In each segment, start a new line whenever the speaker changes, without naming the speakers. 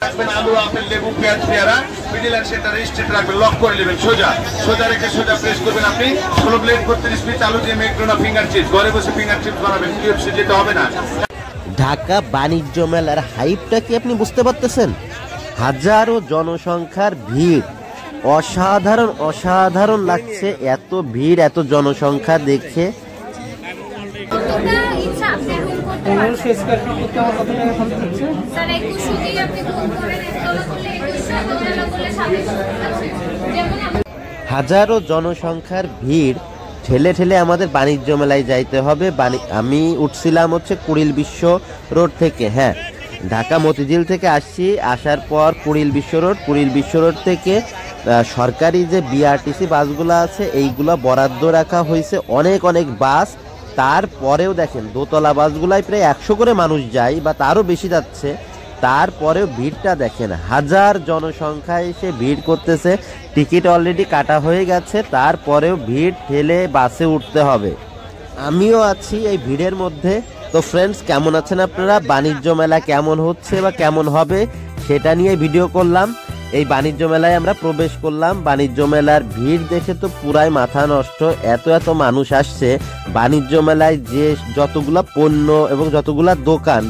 রাখবেন আলু, আপেল, লেবু, পেঁয়াজ, পেয়ারা, মিডিল অ্যান্ড সেন্টারে স্ট্রেট রাখবেন, লক করে নেবেন, সোজা সোজা রেখে সোজা প্রেস করবেন। আপনি 16 প্লেট 32 পিস আলু দিয়ে ম্যাকডোনা ফিঙ্গার চিপস, ঘরে বসে ফিঙ্গার চিপস বানাবেন, কিউএফসি যেতে হবে না।
ঢাকা বাণিজ্য মেলার হাইপটা কি আপনি বুঝতে পারতেছেন? হাজারো জনসংখ্যার ভিড়, অসাধারণ অসাধারণ লাগছে এত ভিড়, এত জনসংখ্যা দেখে। হাজারো জনসংখ্যার ভিড় ঠেলে ঠেলে আমাদের বাণিজ্য মেলায় যাইতে হবে। আমি উঠছিলাম হচ্ছে কুড়িল বিশ্ব রোড থেকে, হ্যাঁ ঢাকা মতিঝিল থেকে আসছি, আসার পর কুড়িল বিশ্ব রোড থেকে সরকারি যে বিআরটিসি বাসগুলো আছে এইগুলো বরাদ্দ রাখা হয়েছে, অনেক অনেক বাস। তারপরেও দেখেন দোতলা বাসগুলাই প্রায় 100 করে মানুষ যায় বা তারও বেশি যাচ্ছে, তারপরেও ভিড়টা দেখেন, হাজার জনসংখ্যা এসে ভিড় করতেছে। টিকিট অলরেডি কাটা হয়ে গেছে, তারপরেও ভিড় ঠেলে বাসে উঠতে হবে। আমিও আছি এই ভিড়ের মধ্যে। তো ফ্রেন্ডস, কেমন আছেন আপনারা? বাণিজ্য মেলা কেমন হচ্ছে বা কেমন হবে সেটা নিয়ে ভিডিও করলাম। এই বাণিজ্য মেলায় আমরা প্রবেশ করলাম, বাণিজ্য মেলার ভিড় দেখে তো পুরাই মাথা নষ্ট, এত এত মানুষ আসছে। বাণিজ্য মেলায় যে যতগুলা পণ্য এবং যতগুলা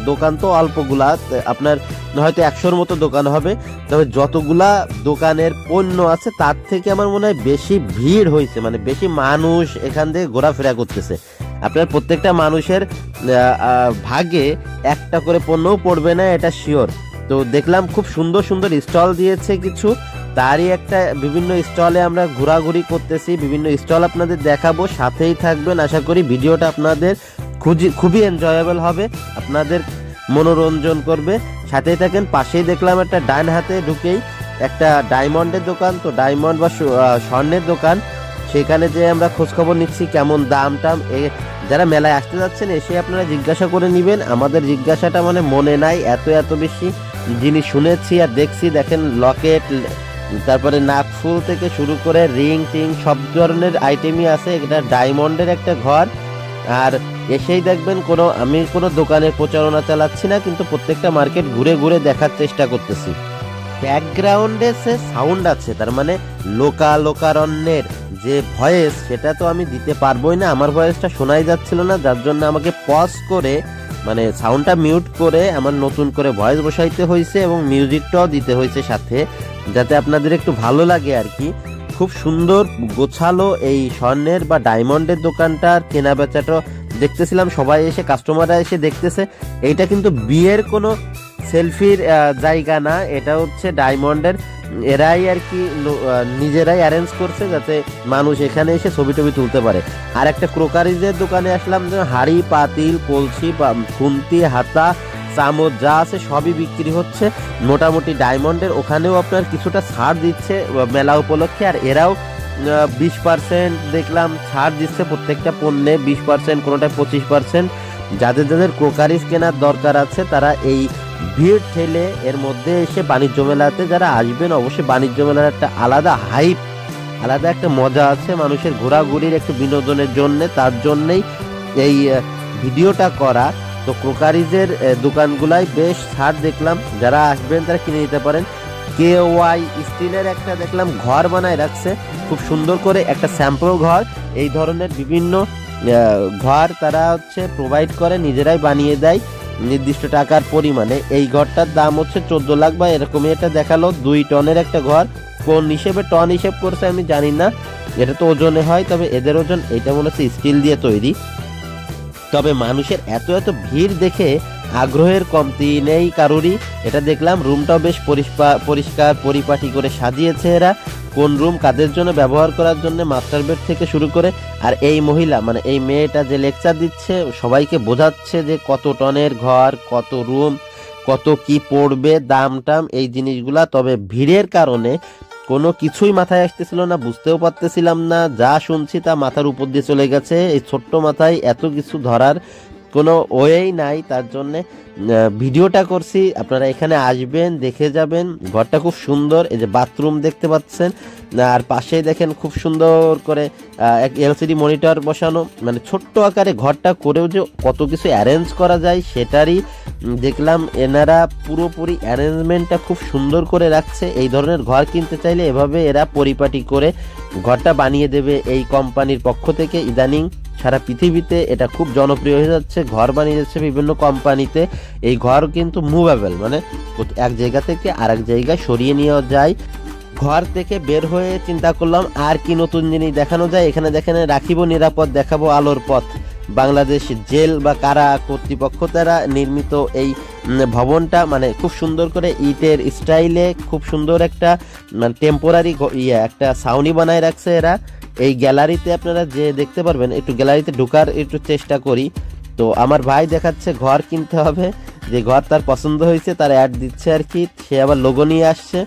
দোকান তো অল্পগুলা, আপনার হয়তো 100-র মতো দোকান হবে, তবে যতগুলা দোকানের পণ্য আছে তার থেকে আমার মনে হয় বেশি ভিড় হয়েছে, মানে বেশি মানুষ এখান থেকে ঘোরাফেরা করতেছে। আপনার প্রত্যেকটা মানুষের ভাগে একটা করে পণ্যও পড়বে না, এটা শিওর। তো দেখলাম খুব সুন্দর সুন্দর স্টল দিয়েছে কিছু, তারই একটা বিভিন্ন স্টলে আমরা ঘোরাঘুরি করতেছি, বিভিন্ন স্টল আপনাদের দেখাবো, সাথেই থাকবেন। আশা করি ভিডিওটা আপনাদের খুবই এনজয়েবল হবে, আপনাদের মনোরঞ্জন করবে, সাথেই থাকেন। পাশেই দেখলাম একটা ডান হাতে ঢুকেই একটা ডায়মন্ডের দোকান, তো ডায়মন্ড বা স্বর্ণের দোকান, সেখানে যে আমরা খোঁজখবর নিচ্ছি কেমন দাম টাম। যারা মেলায় আসতে যাচ্ছেন এসে আপনারা জিজ্ঞাসা করে নেবেন, আমাদের জিজ্ঞাসাটা মানে মনে নাই, এত বেশি জিনিস শুনেছি আর দেখছি। দেখেন লকেট, তারপরে নাকফুল থেকে শুরু করে রিং টিং সব ধরনের আইটেমই আছে। এটা ডায়মন্ডের একটা ঘর। আর এসেই দেখবেন আমি কোনো দোকানের প্রচারণা চালাচ্ছি না, কিন্তু প্রত্যেকটা মার্কেট ঘুরে ঘুরে দেখার চেষ্টা করতেছি। ব্যাকগ্রাউন্ডে সে সাউন্ড আছে, তার মানে লোকারণ্যের যে ভয়েস সেটা তো আমি দিতে পারবোই না, আমার ভয়েসটা শোনাই যাচ্ছিল না, যার জন্য আমাকে পজ করে মানে সাউন্ডটা মিউট করে আমার নতুন করে ভয়েস বসাইতে হয়েছে এবং মিউজিকটাও দিতে হয়েছে সাথে, যাতে আপনাদের একটু ভালো লাগে আর কি। খুব সুন্দর গোছালো এই স্বর্ণের বা ডায়মন্ডের দোকানটার কেনা বেচাটা দেখতেছিলাম, সবাই এসে কাস্টমাররা এসে দেখতেছে। এইটা কিন্তু বিয়ের কোনো সেলফির জায়গা না, এটা হচ্ছে ডায়মন্ডের, এরাই আর কি নিজেরাই অ্যারেঞ্জ করছে যাতে মানুষ এখানে এসে ছবি টবি তুলতে পারে। আর একটা ক্রোকারিজের দোকানে আসলাম, হাঁড়ি পাতিল কলসি খুন্তি হাতা চামচ যা আছে সবই বিক্রি হচ্ছে মোটামুটি ডায়মন্ডের। ওখানেও আপনার কিছুটা ছাড় দিচ্ছে মেলা উপলক্ষে, আর এরাও 20% দেখলাম ছাড় দিচ্ছে প্রত্যেকটা পণ্যে, 20%, কোনোটায় 25%। যাদের ক্রোকারিজ কেনার দরকার আছে তারা এই ভিড় ঠেলে এর মধ্যে এসে বাণিজ্য মেলাতে যারা আসবেন, অবশ্যই বাণিজ্য মেলার একটা আলাদা হাইপ, আলাদা একটা মজা আছে মানুষের ঘোরাঘুরির একটু বিনোদনের জন্য, তার জন্যই এই ভিডিওটা করা। তো ক্রোকারিজের দোকানগুলাই বেশ ছাড় দেখলাম, যারা আসবেন তারা কিনে নিতে পারেন। KY স্টিলের একটা দেখলাম ঘর বানায় রাখছে খুব সুন্দর করে, একটা স্যাম্পল ঘর। এই ধরনের বিভিন্ন ঘর তারা হচ্ছে প্রোভাইড করে, নিজেরাই বানিয়ে দেয় নির্দিষ্ট টাকার পরিমাণে। এই ঘরটার দাম হচ্ছে 14 লাখ বা এরকমই এটা দেখালো। 2 টনের একটা ঘর, কোন হিসেবে টন হিসেব করছে আমি জানি না, এটা তো ওজনে হয়, তবে এদের ওজন এটা মনে হচ্ছে স্টিল দিয়ে তৈরি। তবে মানুষের এত ভিড় দেখে আগ্রহের কমতি নেই কারোরই। এটা দেখলাম রুমটাও বেশ পরিষ্কার পরিপাটি করে সাজিয়েছে এরা, কোন রুম কাদের জন্য ব্যবহার করার জন্য, মাস্টার বেড থেকে শুরু করে। আর এই মহিলা মানে এই মেয়েটা যে লেকচার দিচ্ছে সবাইকে বোঝাচ্ছে যে কত টনের ঘর, কত রুম, কত কি পড়বে, দাম টাম এই জিনিসগুলা। তবে ভিড়ের কারণে কোনো কিছুই মাথায় আসতেছিল না, বুঝতেও পারতেছিলাম না, যা শুনছি তা মাথার উপর দিয়ে চলে গেছে। এই ছোট্ট মাথায় এত কিছু ধরার কোনো ওয়েই নাই, তার জন্যে ভিডিওটা করছি। আপনারা এখানে আসবেন, দেখে যাবেন। ঘরটা খুব সুন্দর, এই যে বাথরুম দেখতে পাচ্ছেন, আর পাশেই দেখেন খুব সুন্দর করে এক এলসিডি মনিটর বসানো। মানে ছোট্ট আকারে ঘরটা করেও যে কত কিছু অ্যারেঞ্জ করা যায় সেটারই দেখলাম। এনারা পুরোপুরি অ্যারেঞ্জমেন্টটা খুব সুন্দর করে রাখছে। এই ধরনের ঘর কিনতে চাইলে এভাবে এরা পরিপাটি করে ঘরটা বানিয়ে দেবে এই কোম্পানির পক্ষ থেকে। ইদানিং সারা পৃথিবীতে এটা খুব জনপ্রিয় হয়ে যাচ্ছে, ঘর বানিয়ে যাচ্ছে বিভিন্ন কোম্পানিতে। এই ঘর কিন্তু মুভেবল, মানে এক জায়গা থেকে আরেক জায়গায় সরিয়ে নেওয়া যায়। ঘর থেকে বের হয়ে চিন্তা করলাম আর কি নতুন জিনিস দেখানো যায়। এখানে দেখেন রাখিব নিরাপদ, দেখাবো আলোর পথ। বাংলাদেশ জেল বা কারা কর্তৃপক্ষ দ্বারা নির্মিত এই ভবনটা, মানে খুব সুন্দর করে ইটের স্টাইলে খুব সুন্দর একটা মানে টেম্পোরারি একটা ছাউনি বানায় রাখছে এরা। এই গ্যালারিতে আপনারা যে দেখতে পারবেন, একটু গ্যালারিতে ঢোকার একটু চেষ্টা করি। তো আমার ভাই দেখাচ্ছে ঘর কিনতে হবে, যে ঘর তার পছন্দ হয়েছে তার অ্যাড দিচ্ছে আর কি। সে আবার লোগো নিয়ে আসছে,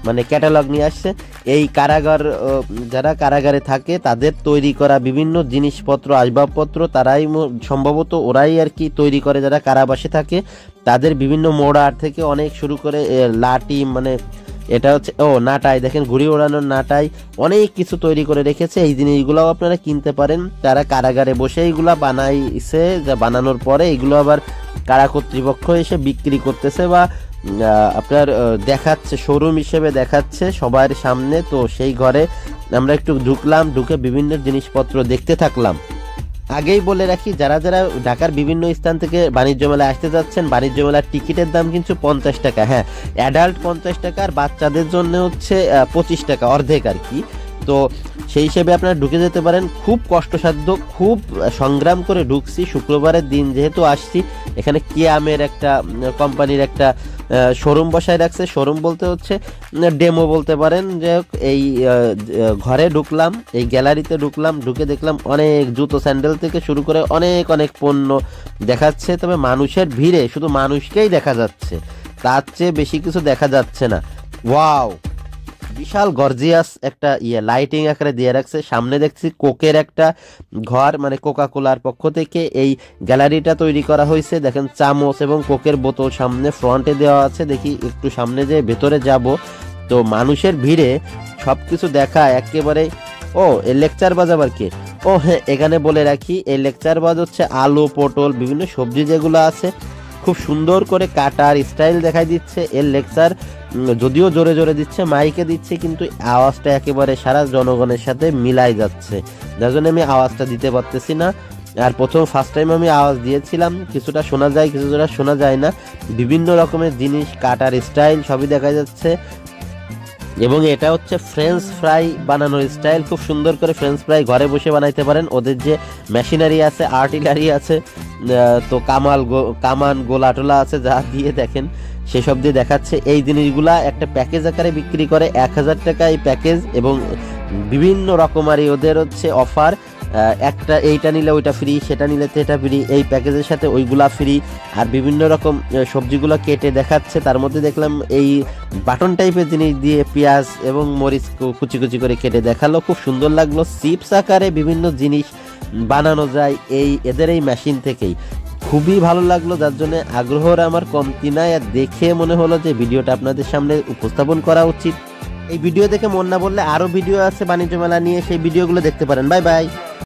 মানে ক্যাটালগ নিয়ে আসছে। এই কারাগার, যারা কারাগারে থাকে তাদের তৈরি করা বিভিন্ন জিনিসপত্র আসবাবপত্র তারাই সম্ভবত ওরাই আর কি তৈরি করে, যারা কারাবাসে থাকে তাদের বিভিন্ন মোড়ার থেকে অনেক শুরু করে লাঠি, মানে এটা হচ্ছে নাটাই, দেখেন ঘুড়ি ওড়ানোর নাটাই, অনেক কিছু তৈরি করে রেখেছে। এই জিনিসগুলোও আপনারা কিনতে পারেন। তারা কারাগারে বসে এইগুলা বানাইছে, যা বানানোর পরে এগুলো আবার কারা কর্তৃপক্ষ এসে বিক্রি করতেছে বা আপনার দেখাচ্ছে, শোরুম হিসেবে দেখাচ্ছে সবার সামনে। তো সেই ঘরে আমরা একটু ঢুকলাম, ঢুকে বিভিন্ন জিনিসপত্র দেখতে থাকলাম। আগেই বলে রাখি, যারা যারা ঢাকার বিভিন্ন স্থান থেকে বাণিজ্য মেলায় আসতে যাচ্ছেন, বাণিজ্য মেলার টিকিটের দাম কিন্তু 50 টাকা। হ্যাঁ, অ্যাডাল্ট 50 টাকা, আর বাচ্চাদের জন্য হচ্ছে 25 টাকা, অর্ধেক আর কি। তো সেই হিসেবে আপনারা ঢুকে যেতে পারেন। খুব কষ্টসাধ্য, খুব সংগ্রাম করে ঢুকছি। শুক্রবারের দিন যেহেতু আসছি, এখানে কিয়ামের একটা কোম্পানির একটা শোরুম বসায় রাখছে। শোরুম বলতে হচ্ছে ডেমো বলতে পারেন। যে এই ঘরে ঢুকলাম, এই গ্যালারিতে ঢুকলাম, ঢুকে দেখলাম অনেক জুতো স্যান্ডেল থেকে শুরু করে অনেক অনেক পণ্য দেখাচ্ছে। তবে মানুষের ভিড়ে শুধু মানুষকেই দেখা যাচ্ছে, তার চেয়ে বেশি কিছু দেখা যাচ্ছে না। ওয়াও, বিশাল গর্জিয়াস একটা লাইটিং আকারে দিয়ে রাখছে। সামনে দেখছি কোকের একটা ঘর, মানে কোকা কোলার পক্ষ থেকে এই গ্যালারিটা তৈরি করা হয়েছে। দেখেন চামচ এবং কোকের বোতল সামনে ফ্রন্টে দেওয়া আছে। দেখি একটু সামনে যে ভেতরে যাব, তো মানুষের ভিড়ে সবকিছু দেখা একেবারে। এই লেকচার বাজ আবার কে? হ্যাঁ, এখানে বলে রাখি, এই লেকচার বাজ হচ্ছে আলু, পটল, বিভিন্ন সবজি যেগুলো আছে খুব সুন্দর করে কাটার স্টাইল দেখাই দিচ্ছে। এর লেকচার যদিও জোরে জোরে দিচ্ছে, মাইকে দিচ্ছে, কিন্তু আওয়াজটা একেবারে সারা জনগণের সাথে মিলাই যাচ্ছে, যার জন্য আমি আওয়াজটা দিতে পারতেছি না। আর ফার্স্ট টাইম আমি আওয়াজ দিয়েছিলাম, কিছুটা শোনা যায়, কিছুটা শোনা যায় না। বিভিন্ন রকমের জিনিস, কাটার স্টাইল সবই দেখা যাচ্ছে। এবং এটা হচ্ছে ফ্রেঞ্চ ফ্রাই বানানোর স্টাইল। খুব সুন্দর করে ফ্রেঞ্চ ফ্রাই ঘরে বসে বানাইতে পারেন। ওদের যে মেশিনারি আছে, আর্টিলারি আছে, তো কামান গোলা টোলা আছে, যা দিয়ে দেখেন সেসব দিয়ে দেখাচ্ছে। এই জিনিসগুলা একটা প্যাকেজ আকারে বিক্রি করে, 1000 টাকা এই প্যাকেজ। এবং বিভিন্ন রকমারি ওদের হচ্ছে অফার, একটা এইটা নিলে ওইটা ফ্রি, সেটা নিলে এটা ফ্রি, এই প্যাকেজের সাথে ওইগুলা ফ্রি। আর বিভিন্ন রকম সবজিগুলো কেটে দেখাচ্ছে। তার মধ্যে দেখলাম এই বাটন টাইপের জিনিস দিয়ে পেঁয়াজ এবং মরিচ কুচি কুচি করে কেটে দেখালো, খুব সুন্দর লাগলো। চিপস আকারে বিভিন্ন জিনিস বানানো যায় এদের এই মেশিন থেকেই, খুবই ভালো লাগলো। যার জন্য আগ্রহর আমার কমতি নাই। আর দেখে মনে হলো যে ভিডিওটা আপনাদের সামনে উপস্থাপন করা উচিত। এই ভিডিও দেখে মন না বললে আরো ভিডিও আছে বাণিজ্য মেলা নিয়ে, সেই ভিডিওগুলো দেখতে পারেন। Bye bye.